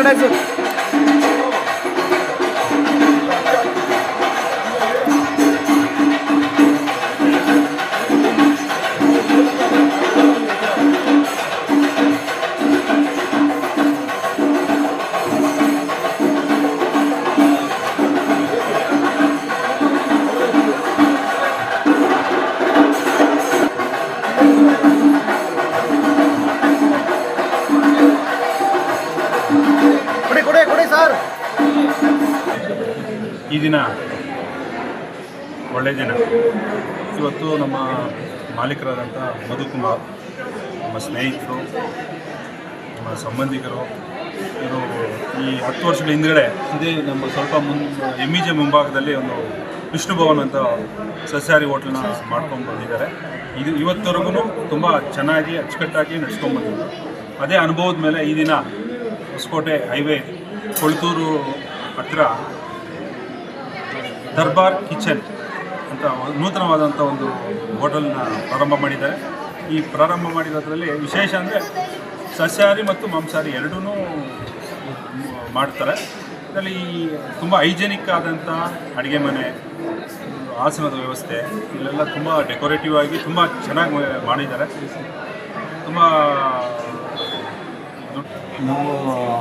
ಗಣೇಶ್ ಕೊಡಿ ಸರ್. ಈ ದಿನ ಒಳ್ಳೆಯ ದಿನ. ಇವತ್ತು ನಮ್ಮ ಮಾಲೀಕರಾದಂಥ ಮಧುಕುಮಾರ್, ನಮ್ಮ ಸ್ನೇಹಿತರು, ನಮ್ಮ ಸಂಬಂಧಿಕರು ಇವರು ಈ 10 ವರ್ಷಗಳ ಹಿಂದುಗಡೆ ಇದೇ ನಮ್ಮ ಸ್ವಲ್ಪ MEJ ಮುಂಭಾಗದಲ್ಲಿ ಒಂದು ವಿಷ್ಣು ಭವನ್ ಅಂತ ಸಸ್ಯಾಹಾರಿ ಹೋಟ್ಲನ್ನ ಮಾಡ್ಕೊಂಡು ಬಂದಿದ್ದಾರೆ. ಇದು ಇವತ್ತವರೆಗೂ ತುಂಬ ಚೆನ್ನಾಗಿ ಅಚ್ಚುಕಟ್ಟಾಗಿ ನಡೆಸ್ಕೊಂಡು ಬಂದಿದ್ದು. ಅದೇ ಅನುಭವದ ಮೇಲೆ ಈ ದಿನ ಹೊಸಕೋಟೆ ಹೈವೇ ಕೊಳತೂರು ಹತ್ತಿರ ದರ್ಬಾರ್ ಕಿಚನ್ ಅಂತ ನೂತನವಾದಂಥ ಒಂದು ಹೋಟೆಲ್ನ ಪ್ರಾರಂಭ ಮಾಡಿದ್ದಾರೆ. ಈ ಪ್ರಾರಂಭ ಮಾಡಿರೋದ್ರಲ್ಲಿ ವಿಶೇಷ ಅಂದರೆ ಸಸ್ಯಾಹಾರಿ ಮತ್ತು ಮಾಂಸಾಹಾರಿ ಎರಡೂ ಮಾಡ್ತಾರೆ. ಇದರಲ್ಲಿ ತುಂಬ ಹೈಜೆನಿಕ್ ಆದಂಥ ಅಡುಗೆ ಮನೆ, ಆಸನದ ವ್ಯವಸ್ಥೆ ಇಲ್ಲೆಲ್ಲ ತುಂಬ ಡೆಕೋರೇಟಿವ್ ಆಗಿ ತುಂಬ ಚೆನ್ನಾಗಿ ಮಾಡಿದ್ದಾರೆ. ತುಂಬ ನಾವು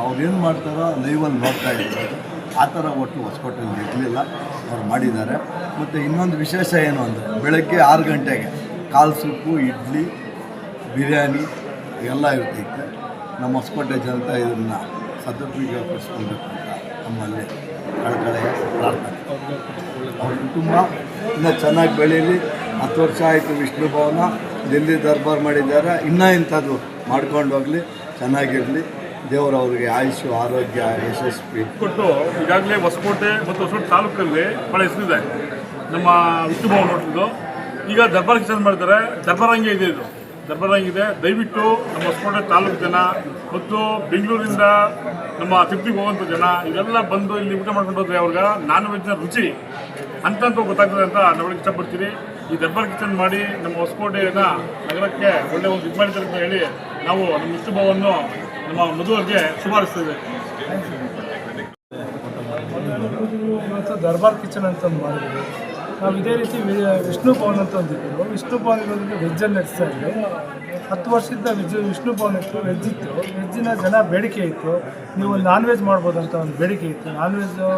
ಅವ್ರೇನು ಮಾಡ್ತಾರೋ ಲೈವಲ್ಲಿ ನೋಡ್ತಾ ಇರ್ಬೋದು. ಆ ಥರ ಒಟ್ಟು ಹೊಸಕೋಟೆಯಲ್ಲಿ ಇರಲಿಲ್ಲ, ಅವ್ರು ಮಾಡಿದ್ದಾರೆ. ಮತ್ತು ಇನ್ನೊಂದು ವಿಶೇಷ ಏನು ಅಂದರೆ ಬೆಳಗ್ಗೆ 6 ಗಂಟೆಗೆ ಕಾಲು ಸೂಪು, ಇಡ್ಲಿ, ಬಿರಿಯಾನಿ ಎಲ್ಲ ಇರ್ತೈತೆ. ನಮ್ಮ ಹೊಸಕೋಟೆ ಜನತೆ ಇದನ್ನು ಸದುಪಯೋಗಪಡಿಸ್ಕೊಳ್ಬೇಕು ಅಂತ ನಮ್ಮಲ್ಲಿ ಕಳಕಳೆಯ ಪ್ರಾರ್ಥನೆ. ಅವ್ರ ಕುಟುಂಬ ಇನ್ನೂ ಚೆನ್ನಾಗಿ ಬೆಳೀಲಿ. 10 ವರ್ಷ ಆಯಿತು ವಿಷ್ಣು ಭವನ, ದಿಲ್ಲಿ ದರ್ಬಾರ್ ಮಾಡಿದ್ದಾರೆ. ಇನ್ನೂ ಇಂಥದ್ದು ಮಾಡ್ಕೊಂಡು ಹೋಗಲಿ, ಚೆನ್ನಾಗಿರಲಿ. ದೇವರವರಿಗೆ ಆಯುಷು, ಆರೋಗ್ಯ, ಯಶಸ್ವಿ ಕೊಟ್ಟು ಈಗಾಗಲೇ ಹೊಸಕೋಟೆ ಮತ್ತು ಹೊಸಕೋಟೆ ತಾಲೂಕಲ್ಲಿ ಭಾಳ ಹೆಸರಿದೆ ನಮ್ಮ ವಿಷ್ಣು ಭವನ ಹೋಟ್ಲಿದ್ದು. ಈಗ ದರ್ಬಾರ್ ಕಿಚನ್ ಮಾಡ್ತಾರೆ. ದರ್ಬಾರಂಗೆ ಇದೆ, ಇದು ದರ್ಬಾರಂಗಿದೆ. ದಯವಿಟ್ಟು ನಮ್ಮ ಹೊಸಕೋಟೆ ತಾಲೂಕು ಜನ ಮತ್ತು ಬೆಂಗಳೂರಿಂದ ನಮ್ಮ ತಿರುಪತಿಗೆ ಹೋಗುವಂಥ ಜನ ಇವೆಲ್ಲ ಬಂದು ಇಲ್ಲಿ ಊಟ ಮಾಡ್ಕೊಂಡು ಹೋದ್ರೆ ಅವ್ರಿಗೆ ನಾನ್ ವೆಜ್ನ ರುಚಿ ಅಂತ ಗೊತ್ತಾಗ್ತದೆ ಅಂತ ನಾವು ಇಷ್ಟಪಡ್ತೀವಿ. ಈ ದರ್ಬಾರ್ ಕಿಚನ್ ಮಾಡಿ ನಮ್ಮ ಹೊಸಕೋಟೆನ ನಗರಕ್ಕೆ ಒಳ್ಳೆಯ ಒಂದು ಇದು ಮಾಡಿದ್ದಾರೆ ಅಂತ ಹೇಳಿ ನಾವು ನಮ್ಮ ವಿಷ್ಣು ಭವನನ್ನು ನಮ್ಮ ಮದುವೆಗೆ ಶುಭಾರಿಸ್ತೇವೆ. ಇವತ್ತು ದರ್ಬಾರ್ ಕಿಚನ್ ಅಂತ ಒಂದು ಮಾಡಿದ್ವಿ ನಾವು. ಇದೇ ರೀತಿ ವಿಷ್ಣು ಭವನ್ ಅಂತ ಒಂದಿತ್ತು. ವಿಷ್ಣು ಭವನ್ ಇರೋದಕ್ಕೆ ವೆಜ್ಜನ್ನು ನಡೆಸ್ತಾ ಇದ್ವಿ. 10 ವರ್ಷದಿಂದ ವಿಷ್ಣು ಭವನ್ ಇತ್ತು, ವೆಜ್ ಇತ್ತು. ವೆಜ್ಜಿನ ಜನ ಬೇಡಿಕೆ ಇತ್ತು, ನೀವು ನಾನ್ ವೆಜ್ ಮಾಡ್ಬೋದು ಅಂತ ಒಂದು ಬೇಡಿಕೆ ಇತ್ತು, ನಾನ್ ವೆಜ್ಜು.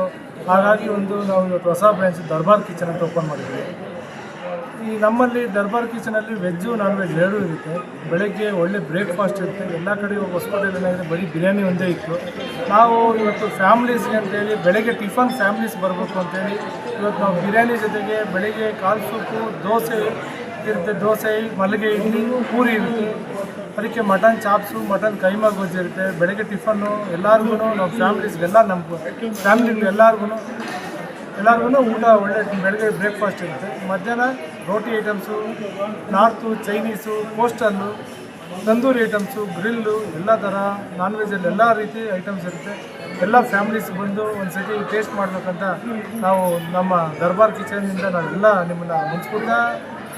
ಹಾಗಾಗಿ ನಾವು ಇವತ್ತು ಹೊಸ ಬ್ರಾಂಚ್ ದರ್ಬಾರ್ ಕಿಚನ್ ಅಂತ ಓಪನ್ ಮಾಡಿದ್ವಿ. ಈ ನಮ್ಮಲ್ಲಿ ದರ್ಬಾರ್ ಕಿಚನಲ್ಲಿ ವೆಜ್ಜು ನಾನ್ ವೆಜ್ ಎರಡೂ ಇರುತ್ತೆ. ಬೆಳಗ್ಗೆ ಒಳ್ಳೆ ಬ್ರೇಕ್ಫಾಸ್ಟ್ ಇರುತ್ತೆ. ಎಲ್ಲ ಕಡೆ ಹೊಸಕೋಟೆಯಲ್ಲಿ ಏನಾಗಿದೆ ಬರೀ ಬಿರಿಯಾನಿ ಒಂದೇ ಇತ್ತು. ನಾವು ಇವತ್ತು ಫ್ಯಾಮ್ಲೀಸ್ಗೆ ಅಂತೇಳಿ ಬೆಳಗ್ಗೆ ಟಿಫನ್ ಫ್ಯಾಮ್ಲೀಸ್ ಬರಬೇಕು ಅಂತೇಳಿ ಇವತ್ತು ನಾವು ಬಿರಿಯಾನಿ ಜೊತೆಗೆ ಬೆಳಗ್ಗೆ ಕಾಲು ಸೂಪು, ದೋಸೆ ಇರುತ್ತೆ, ದೋಸೆ, ಮಲ್ಲಿಗೆ ಇಡ್ಲಿ, ಪೂರಿ ಇರುತ್ತೆ. ಅದಕ್ಕೆ ಮಟನ್ ಚಾಪ್ಸು, ಮಟನ್ ಕೈಮಾ ಗೊಜ್ಜು ಇರುತ್ತೆ. ಬೆಳಗ್ಗೆ ಟಿಫನ್ನು ಎಲ್ಲರಿಗೂ ನಾವು ಫ್ಯಾಮ್ಲೀಸ್ಗೆಲ್ಲ ನಮ್ಮ ಫ್ಯಾಮ್ಲಿಗೆ ಎಲ್ಲರಿಗೂ ಊಟ ಒಳ್ಳೆ ಬೆಳಗ್ಗೆ ಬ್ರೇಕ್ಫಾಸ್ಟ್ ಇರುತ್ತೆ. ಮಧ್ಯಾಹ್ನ ರೋಟಿ items, north, Chinese, coastal, tandoori items, grill, ಎಲ್ಲ ಥರ ನಾನ್ ವೆಜ್ಜಲ್ಲಿ ಎಲ್ಲ ರೀತಿ ಐಟಮ್ಸ್ ಇರುತ್ತೆ. ಎಲ್ಲ ಫ್ಯಾಮ್ಲೀಸ್ ಬಂದು ಒಂದು ಸತಿ ಟೇಸ್ಟ್ ಮಾಡಬೇಕಂತ ನಾವು ನಮ್ಮ ದರ್ಬಾರ್ ಕಿಚನ್ನಿಂದ ನಾವೆಲ್ಲ ನಿಮ್ಮನ್ನು ಮುನ್ಸ್ಪೂರ್ಣ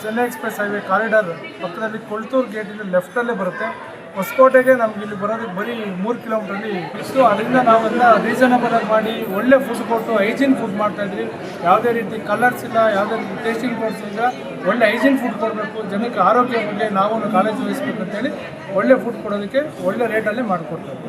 ಚೆನ್ನೈ ಎಕ್ಸ್ಪ್ರೆಸ್ ಹೈವೇ ಕಾರಿಡಾರ್ ಪಕ್ಕದಲ್ಲಿ ಕೊಳತೂರು ಗೇಟಿಂದ ಲೆಫ್ಟಲ್ಲೇ ಬರುತ್ತೆ. ಹೊಸಕೋಟೆಗೆ ನಮ್ಗೆ ಇಲ್ಲಿ ಬರೋದಕ್ಕೆ ಬರೀ 3 ಕಿಲೋಮೀಟ್ರಲ್ಲಿ ಇಷ್ಟು. ಅದರಿಂದ ನಾವೆಲ್ಲ ರೀಸನಬಲ್ ಆಗಿ ಮಾಡಿ ಒಳ್ಳೆ ಫುಡ್ ಕೊಟ್ಟು ಹೈಜೀನ್ ಫುಡ್ ಮಾಡ್ತಾಯಿದ್ವಿ. ಯಾವುದೇ ರೀತಿ ಕಲರ್ಸ್ ಇಲ್ಲ, ಯಾವುದೇ ರೀತಿ ಟೇಸ್ಟಿಂಗ್ ಪೌಡರ್ಸ್ ಇಲ್ಲ. ಒಳ್ಳೆ ಹೈಜೀನ್ ಫುಡ್ ಕೊಡಬೇಕು, ಜನಕ್ಕೆ ಆರೋಗ್ಯ ಬಗ್ಗೆ ನಾವು ಕಾಳಜಿ ವಹಿಸ್ಬೇಕು ಅಂತೇಳಿ ಒಳ್ಳೆ ಫುಡ್ ಕೊಡೋದಕ್ಕೆ ಒಳ್ಳೆ ರೇಟಲ್ಲೇ ಮಾಡಿಕೊಡ್ತಾರೆ.